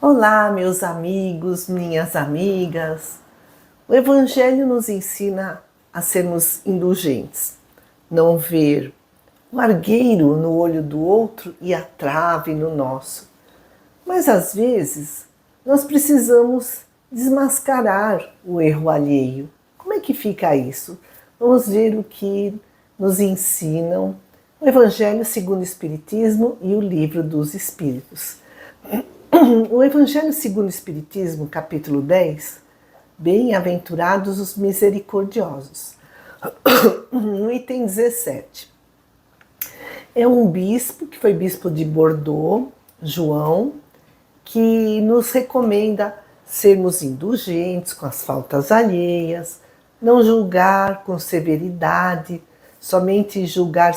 Olá, meus amigos, minhas amigas. O Evangelho nos ensina a sermos indulgentes, não ver o argueiro no olho do outro e a trave no nosso. Mas às vezes nós precisamos desmascarar o erro alheio. Como é que fica isso? Vamos ver o que nos ensinam o Evangelho segundo o Espiritismo e o Livro dos Espíritos. O Evangelho segundo o Espiritismo, capítulo 10, Bem-aventurados os misericordiosos. No item 17. É um bispo, que foi bispo de Bordeaux, João, que nos recomenda sermos indulgentes com as faltas alheias, não julgar com severidade, somente julgar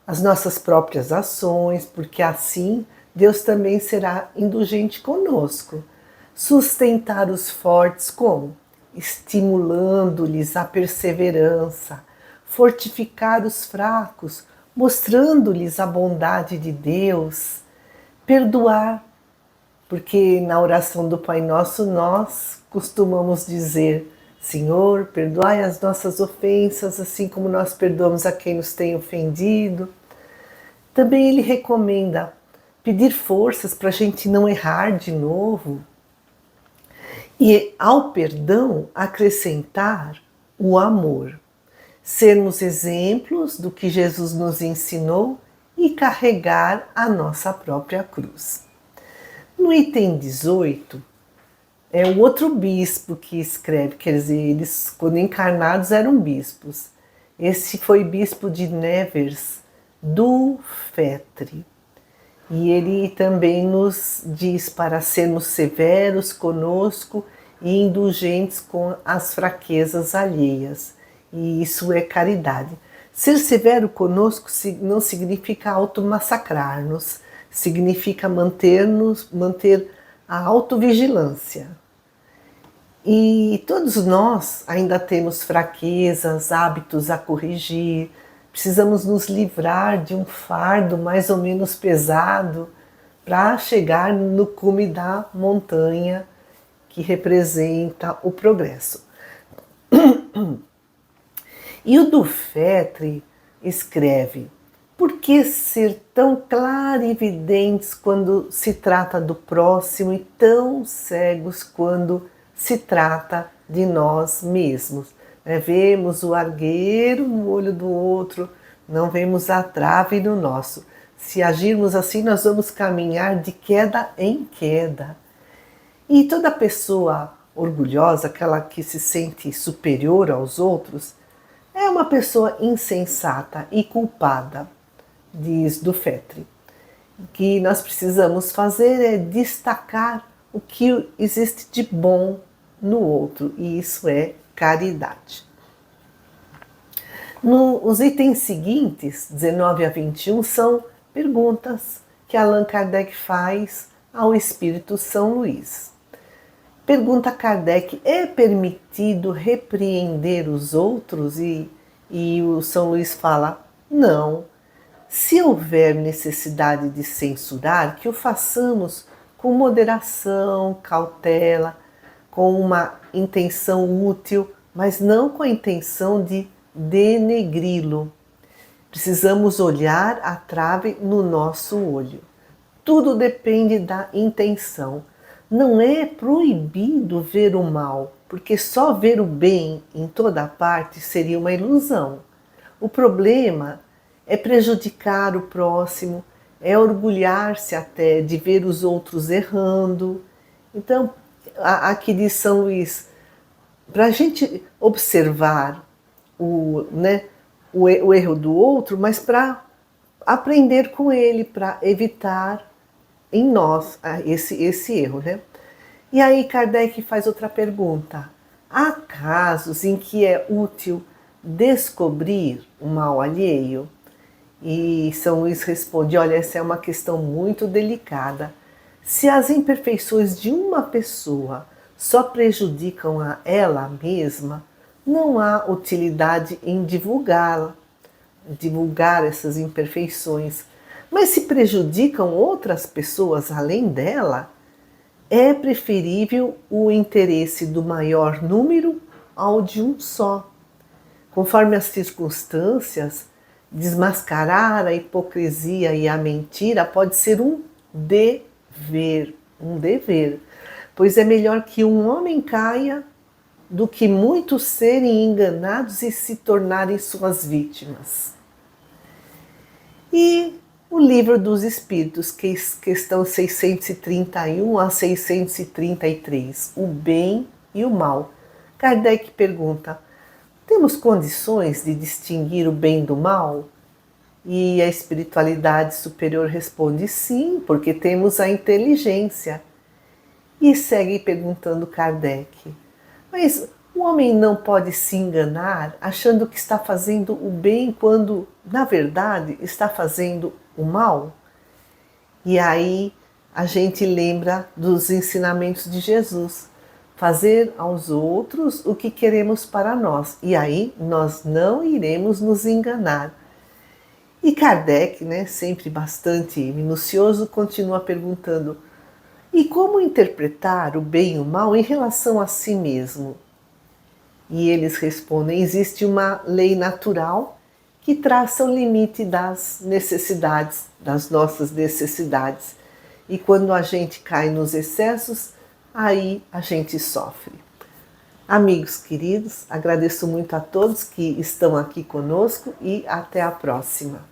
as nossas próprias ações, porque assim Deus também será indulgente conosco. Sustentar os fortes como? Estimulando-lhes a perseverança, fortificar os fracos, mostrando-lhes a bondade de Deus, perdoar, porque na oração do Pai Nosso nós costumamos dizer: Senhor, perdoai as nossas ofensas, assim como nós perdoamos a quem nos tem ofendido. Também ele recomenda pedir forças para a gente não errar de novo. E ao perdão acrescentar o amor. Sermos exemplos do que Jesus nos ensinou e carregar a nossa própria cruz. No item 18, é o outro bispo que escreve, quer dizer, eles, quando encarnados, eram bispos. Esse foi bispo de Nevers, do Fetre. E ele também nos diz para sermos severos conosco e indulgentes com as fraquezas alheias. E isso é caridade. Ser severo conosco não significa automassacrar-nos, significa manter a autovigilância. E todos nós ainda temos fraquezas, hábitos a corrigir, precisamos nos livrar de um fardo mais ou menos pesado para chegar no cume da montanha que representa o progresso. E o Dufetre escreve: por que ser tão clarividentes quando se trata do próximo e tão cegos quando se trata de nós mesmos? Vemos o argueiro no olho do outro, não vemos a trave no nosso. Se agirmos assim, nós vamos caminhar de queda em queda. E toda pessoa orgulhosa, aquela que se sente superior aos outros, é uma pessoa insensata e culpada, diz Dufetre. O que nós precisamos fazer é destacar o que existe de bom no outro, e isso é caridade. Os itens seguintes, 19 a 21, são perguntas que Allan Kardec faz ao Espírito São Luís. Pergunta Kardec: é permitido repreender os outros? E o São Luís fala: não. Se houver necessidade de censurar, que o façamos com moderação, cautela, com uma intenção útil, mas não com a intenção de denegri-lo. Precisamos olhar a trave no nosso olho. Tudo depende da intenção. Não é proibido ver o mal, porque só ver o bem em toda parte seria uma ilusão. O problema é prejudicar o próximo, é orgulhar-se até de ver os outros errando. Então, aqui diz São Luís, para a gente observar o erro do outro, mas para aprender com ele, para evitar em nós esse erro, né? E aí Kardec faz outra pergunta: há casos em que é útil descobrir o mal alheio? E São Luís responde: olha, essa é uma questão muito delicada. Se as imperfeições de uma pessoa só prejudicam a ela mesma, não há utilidade em divulgar essas imperfeições. Mas se prejudicam outras pessoas além dela, É preferível o interesse do maior número ao de um só. Conforme as circunstâncias, desmascarar a hipocrisia e a mentira pode ser um dever, pois é melhor que um homem caia do que muitos serem enganados e se tornarem suas vítimas. E o Livro dos Espíritos, questão 631 a 633, o bem e o mal. Kardec pergunta: temos condições de distinguir o bem do mal? E a espiritualidade superior responde: sim, porque temos a inteligência. E segue perguntando Kardec: mas o homem não pode se enganar achando que está fazendo o bem quando, na verdade, está fazendo o mal? E aí a gente lembra dos ensinamentos de Jesus: fazer aos outros o que queremos para nós, e aí nós não iremos nos enganar. E Kardec, sempre bastante minucioso, continua perguntando: e como interpretar o bem e o mal em relação a si mesmo? E eles respondem: existe uma lei natural que traça o limite das necessidades, das nossas necessidades. E quando a gente cai nos excessos, aí a gente sofre. Amigos queridos, agradeço muito a todos que estão aqui conosco e até a próxima.